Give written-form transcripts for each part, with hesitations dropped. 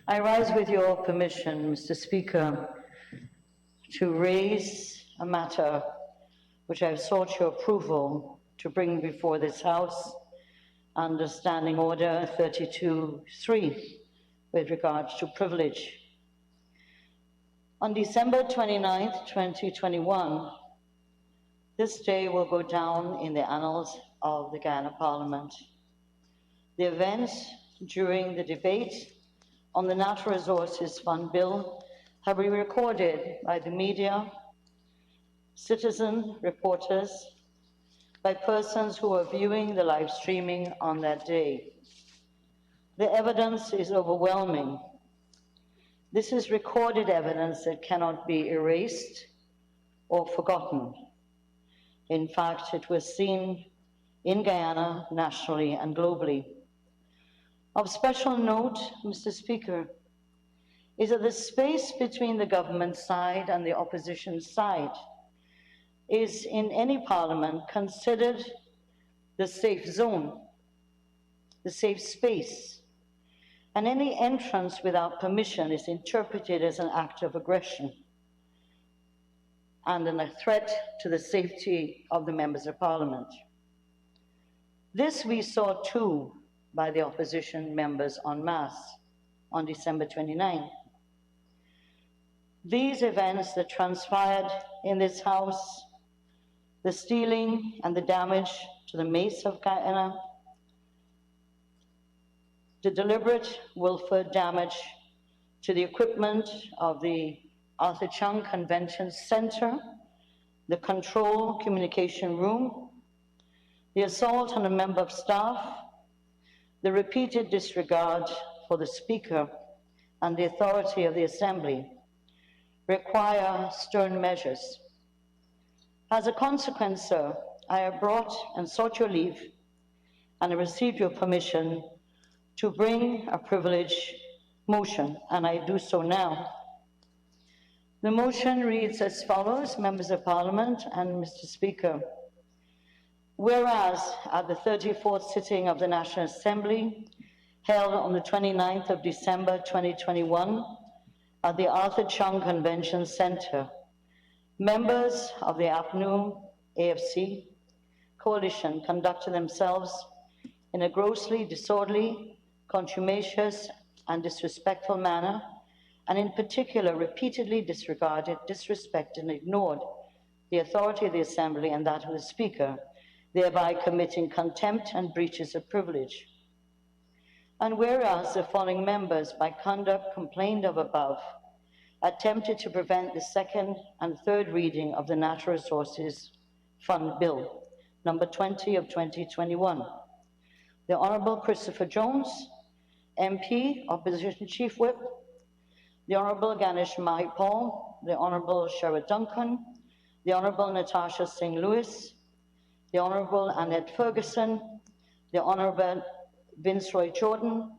I rise with your permission, Mr. Speaker, to raise a matter which I have sought your approval to bring before this House under Standing Order 32.3 with regards to privilege. On December 29th, 2021, this day will go down in the annals of the Guyana Parliament. The events during the debate on the Natural Resources Fund Bill have been recorded by the media, citizen reporters, by persons who are viewing the live streaming on that day. The evidence is overwhelming. This is recorded evidence that cannot be erased or forgotten. In fact, it was seen in Guyana, nationally and globally. Of special note, Mr. Speaker, is that the space between the government side and the opposition side is in any parliament considered the safe zone, the safe space, and any entrance without permission is interpreted as an act of aggression and a threat to the safety of the members of parliament. This we saw too by the opposition members en masse on December 29. These events that transpired in this House, the stealing and the damage to the mace of Guyana, the deliberate willful damage to the equipment of the Arthur Chung Convention Center, the control communication room, the assault on a member of staff, the repeated disregard for the Speaker and the authority of the Assembly require stern measures. As a consequence, sir, I have brought and sought your leave and I received your permission to bring a privilege motion, and I do so now. The motion reads as follows, Members of Parliament and Mr. Speaker. Whereas at the 34th sitting of the National Assembly, held on the 29th of December 2021 at the Arthur Chung Convention Center, members of the APNU AFC coalition conducted themselves in a grossly disorderly, contumacious, and disrespectful manner, and in particular repeatedly disregarded, disrespected, and ignored the authority of the Assembly and that of the Speaker, thereby committing contempt and breaches of privilege. And whereas the following members, by conduct complained of above, attempted to prevent the second and third reading of the Natural Resources Fund Bill, number 20 of 2021. The Honourable Christopher Jones, MP, Opposition Chief Whip, the Honourable Ganesh Mahipal, the Honourable Sherrod Duncan, the Honourable Natasha Singh Lewis, the Honourable Annette Ferguson, the Honourable Viceroy Jordan,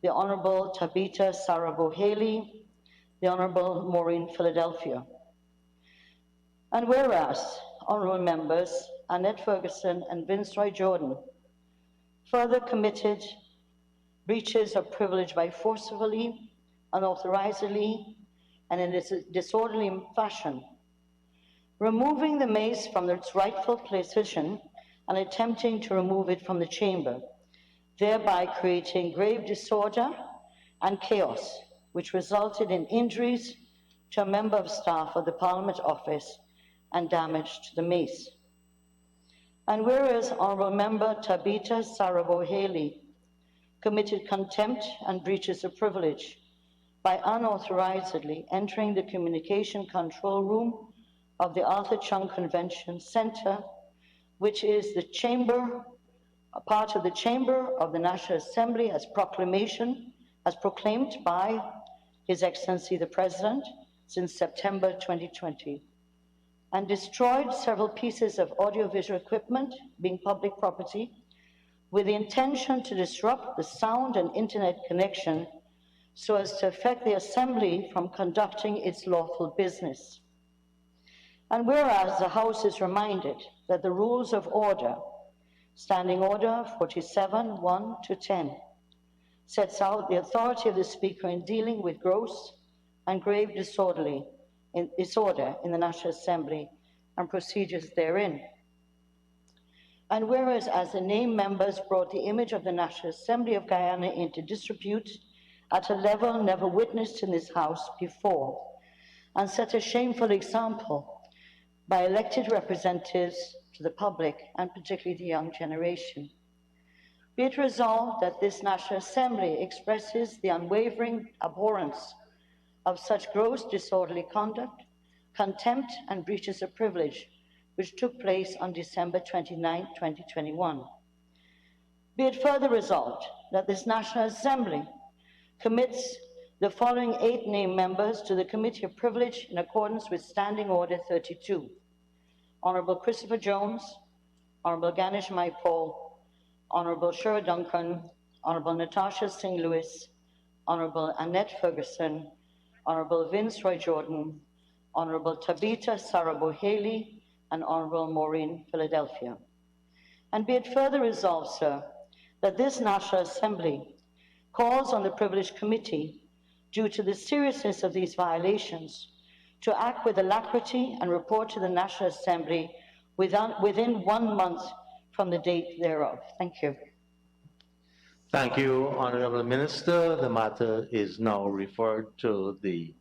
the Honourable Tabitha Saraboe-Haley, the Honourable Maureen Philadelphia. And whereas, Honourable Members, Annette Ferguson and Viceroy Jordan further committed breaches of privilege by forcibly, unauthorizedly, and in a disorderly fashion, removing the mace from its rightful position and attempting to remove it from the chamber, thereby creating grave disorder and chaos, which resulted in injuries to a member of staff of the Parliament office and damage to the mace. And whereas Honourable Member Tabitha Saraboe-Haley committed contempt and breaches of privilege by unauthorizedly entering the communication control room of the Arthur Chung Convention Center, which is the chamber, a part of the chamber of the National Assembly as proclaimed by His Excellency the President since September 2020, and destroyed several pieces of audiovisual equipment being public property with the intention to disrupt the sound and internet connection so as to affect the Assembly from conducting its lawful business. And whereas the House is reminded that the rules of order, Standing Order 47, 1 to 10, sets out the authority of the Speaker in dealing with gross and grave disorder in the National Assembly and procedures therein. And whereas as the named members brought the image of the National Assembly of Guyana into disrepute at a level never witnessed in this House before, and set a shameful example by elected representatives to the public, and particularly the young generation. Be it resolved that this National Assembly expresses the unwavering abhorrence of such gross disorderly conduct, contempt, and breaches of privilege which took place on December 29, 2021. Be it further resolved that this National Assembly commits the following 8 named members to the Committee of Privilege in accordance with Standing Order 32. Honourable Christopher Jones, Honourable Ganesh Maipol, Honourable Shira Duncan, Honourable Natasha Singh Lewis, Honourable Annette Ferguson, Honourable Vince Roy Jordan, Honourable Tabitha Sarabo Haley, and Honourable Maureen Philadelphia. And be it further resolved, sir, that this National Assembly calls on the Privileged Committee, due to the seriousness of these violations, to act with alacrity and report to the National Assembly within 1 month from the date thereof. Thank you. Thank you, Honorable Minister. The matter is now referred to the